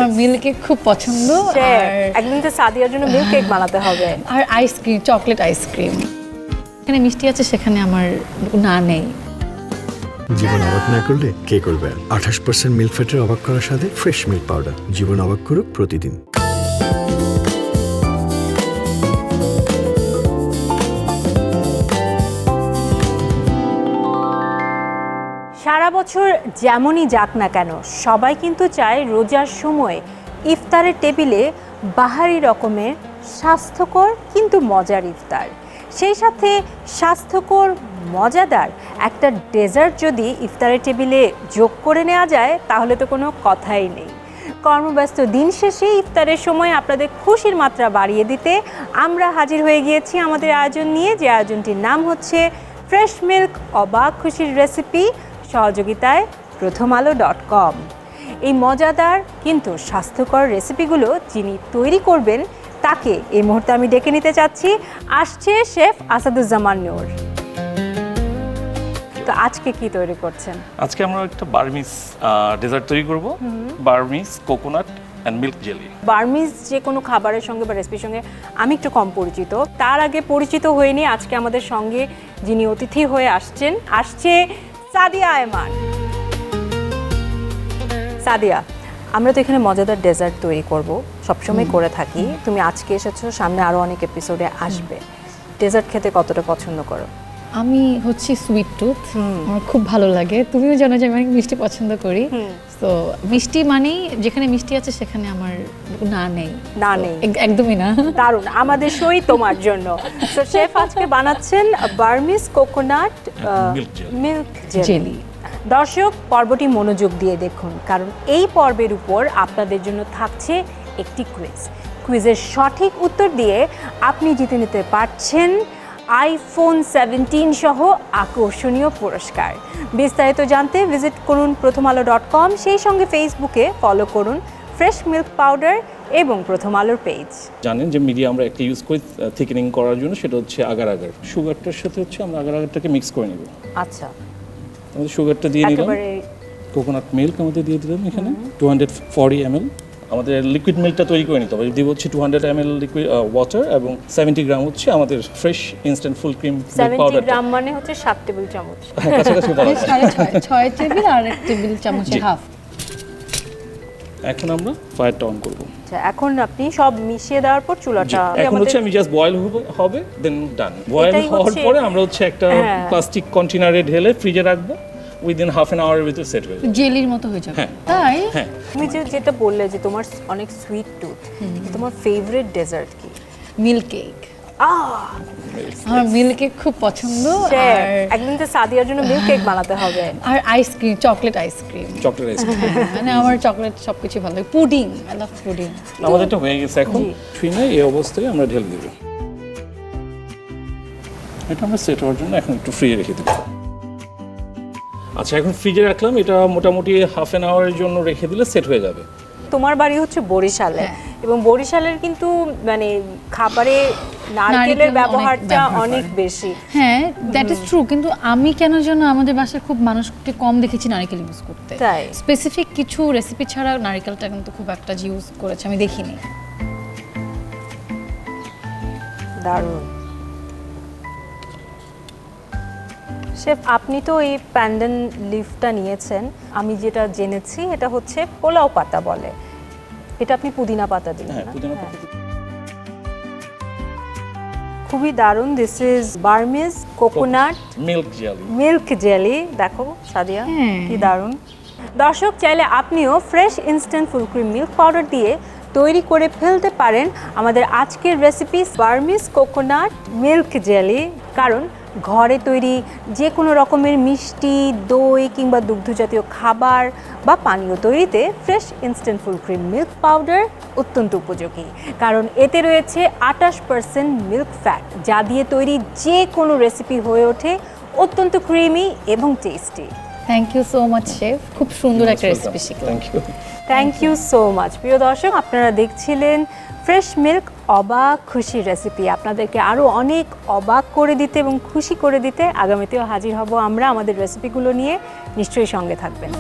আমার milk cake খুব পছন্দ। আর একদিন তো সাদিয়ার জন্য মিল্ক কেক বানাতে হবে। আর আইসক্রিম, চকলেট আইসক্রিম। এখানে মিষ্টি আছে, সেখানে আমার না নেই। জীবন অবাক না করলে কে করবে? 28% মিল্ক ফ্যাটের অবাক করার সাথে ফ্রেশ মিল্ক পাউডার। জীবন অবাক করুক প্রতিদিন। সারা বছর যেমনই যাক না কেন, সবাই কিন্তু চায় রোজার সময় ইফতারের টেবিলে বাহারি রকমের স্বাস্থ্যকর কিন্তু মজার ইফতার। সেই সাথে স্বাস্থ্যকর মজাদার একটা ডেজার্ট যদি ইফতারের টেবিলে যোগ করে নেওয়া যায় তাহলে তো কোনো কথাই নেই। কর্মব্যস্ত দিন শেষে ইফতারের সময় আপনাদের খুশির মাত্রা বাড়িয়ে দিতে আমরা হাজির হয়ে গিয়েছি আমাদের আয়োজন নিয়ে, যে আয়োজনটির নাম হচ্ছে ফ্রেশ মিল্ক অবাক খুশির রেসিপি, সহযোগিতায় prothomalo.com। এই মজাদার কিন্তু স্বাস্থ্যকর রেসিপিগুলো যিনি তৈরি করবেন তাকে এই মুহূর্তে আমি ডেকে নিতে চাচ্ছি। আসছে শেফ আসাদুজ্জামান নূর। তো আজকে কি তৈরি করছেন? আজকে আমরা একটা বার্মিস ডেজার্ট তৈরি করব, Burmese coconut and milk jelly. Burmese যে কোনো খাবারের সঙ্গে বা রেসিপির সঙ্গে আমি একটু কম পরিচিত, তার আগে পরিচিত হয়নি। আজকে আমাদের সঙ্গে যিনি অতিথি হয়ে আসছে সাদিয়া আয়মান। সাদিয়া, আমরা তো এখানে মজাদার ডেজার্ট তৈরি করব, সবসময় করে থাকি। তুমি আজকে এসেছো, সামনে আরও অনেক এপিসোডে আসবে। ডেজার্ট খেতে কতটা পছন্দ করো? আমি হচ্ছে সুইট টুথ, আমার খুব ভালো লাগে। তুমিও জানো যে আমি অনেক মিষ্টি পছন্দ করি। তো মিষ্টি মানেই যেখানে মিষ্টি আছে সেখানে আমার না নেই। না নেই, একদমই না। দারুণ, আমাদের সই তোমার জন্য। তো শেফ আজকে বানাচ্ছেন বার্মিস কোকোনাট মিল্ক জেলি। দর্শক, পর্বটি মনোযোগ দিয়ে দেখুন, কারণ এই পর্বের উপর আপনাদের জন্য থাকছে একটি কুইজের সঠিক উত্তর দিয়ে আপনি জিতে নিতে পারছেন iPhone 17 সহ আকর্ষণীয় পুরস্কার। বিস্তারিত জানতে ভিজিট করুন prothomalo.com, সেই সঙ্গে ফেসবুকে ফলো করুন ফ্রেশ মিল্ক পাউডার এবং প্রথম আলোর পেজ। জানেন যে মিডিয়া আমরা একটা ইউজ করি থিকেনিং করার জন্য, সেটা হচ্ছে আগার সুগারটার সাথে হচ্ছে আমরা আগারটাকে মিক্স করে নেব। আচ্ছা, আমাদের সুগারটা দিয়ে নিলাম, কোকোনাট মিল্ক আমাদের দিয়ে দিলাম এখানে 240 ml। আমাদের লিকুইড মিল্কটা তৈরি করে নিতে হবে। দিব হচ্ছে 200 ml লিকুইড ওয়াটার এবং 70 গ্রাম হচ্ছে আমাদের fresh instant full cream milk powder. 70 গ্রাম মানে হচ্ছে 7 টেবিল চামচ। হ্যাঁ, কাছাকাছি বলা যায়। 6 টেবিল আর 1 টেবিল চামচের হাফ। এখন আমরা ফায়ারটা অন করব। আচ্ছা, এখন আপনি সব মিশিয়ে দেওয়ার পর চুলাটা এখন হচ্ছে আমি জাস্ট বয়েল হবে, দেন ডান। বয়েল হওয়ার পরে আমরা হচ্ছে একটা প্লাস্টিক কন্টেনারে ঢেলে ফ্রিজে রাখবো। উইদিন হাফ অ্যান আওয়ারের ভিতরে সেট হয়ে যাবে, জেলির মতো হয়ে যাবে। তাই হ্যাঁ। তুমি যেটা বললে যে তোমার অনেক সুইট টুথ, তোমার ফেভারিট ডেজার্ট কি? Milk cake. আমার মিল্ক কেক খুব পছন্দ। আর একদিন তো সাদিয়ার জন্য মিল্ক কেক বানাতে হবে। আর আইসক্রিম, চকলেট আইসক্রিম। মানে আমার চকলেট সবকিছু ভালো লাগে। Pudding, I love pudding. আমাদেরটা হয়ে গেছে, এখন ছুঁয়ে এই অবস্থায় আমরা ঢেলে দেব। এটা আমরা সেট হওয়ার জন্য এখন একটু ফ্রিজে রেখে দেব। আচ্ছা, এখন ফ্রিজে রাখলাম, এটা মোটামুটি হাফ অ্যান আওয়ারের জন্য রেখে দিলে সেট হয়ে যাবে। তোমার বাড়ি হচ্ছে বরিশালে, এবং বরিশালের কিন্তু মানে খাবারে নারকেলের ব্যবহারটা অনেক বেশি। হ্যাঁ, দ্যাট ইজ ট্রু। কিন্তু আমি কেন যেন আমাদের বাসায় খুব মানুষকে কম দেখেছি নারকেল ইউজ করতে। তাই স্পেসিফিক কিছু রেসিপি ছাড়া নারকেলটা কিন্তু খুব একটা ইউজ করেছে আমি দেখিনি। দারুণ। শেফ, আপনি তো এই প্যান্ডেন লিফটা নিয়েছেন, আমি যেটা জেনেছি এটা হচ্ছে পোলাও পাতা বলে, এটা আপনি পুদিনা পাতা দিলেন। খুবই দারুণ। This is Burmese coconut milk jelly. দেখো সাদিয়া, কি দারুণ। দর্শক, চাইলে আপনিও fresh instant full cream milk powder দিয়ে তৈরি করে ফেলতে পারেন আমাদের আজকের recipe Burmese coconut milk jelly. কারণ ঘরে তৈরি যে কোনো রকমের মিষ্টি, দই কিংবা দুগ্ধজাতীয় খাবার বা পানীয় তৈরিতে fresh instant full cream milk powder অত্যন্ত উপযোগী, কারণ এতে রয়েছে 28% মিল্ক ফ্যাট, যা দিয়ে তৈরি যে কোনো রেসিপি হয়ে ওঠে অত্যন্ত ক্রিমি এবং tasty. Thank you so much chef, খুব সুন্দর একটা রেসিপি শিখলাম। Thank you so much. প্রিয় দর্শক, আপনারা দেখছিলেন ফ্রেশ মিল্ক অবাক খুশি রেসিপি। আপনাদেরকে আরও অনেক অবাক করে দিতে এবং খুশি করে দিতে আগামীতেও হাজির হব আমরা আমাদের রেসিপিগুলো নিয়ে। নিশ্চয়ই সঙ্গে থাকবেন।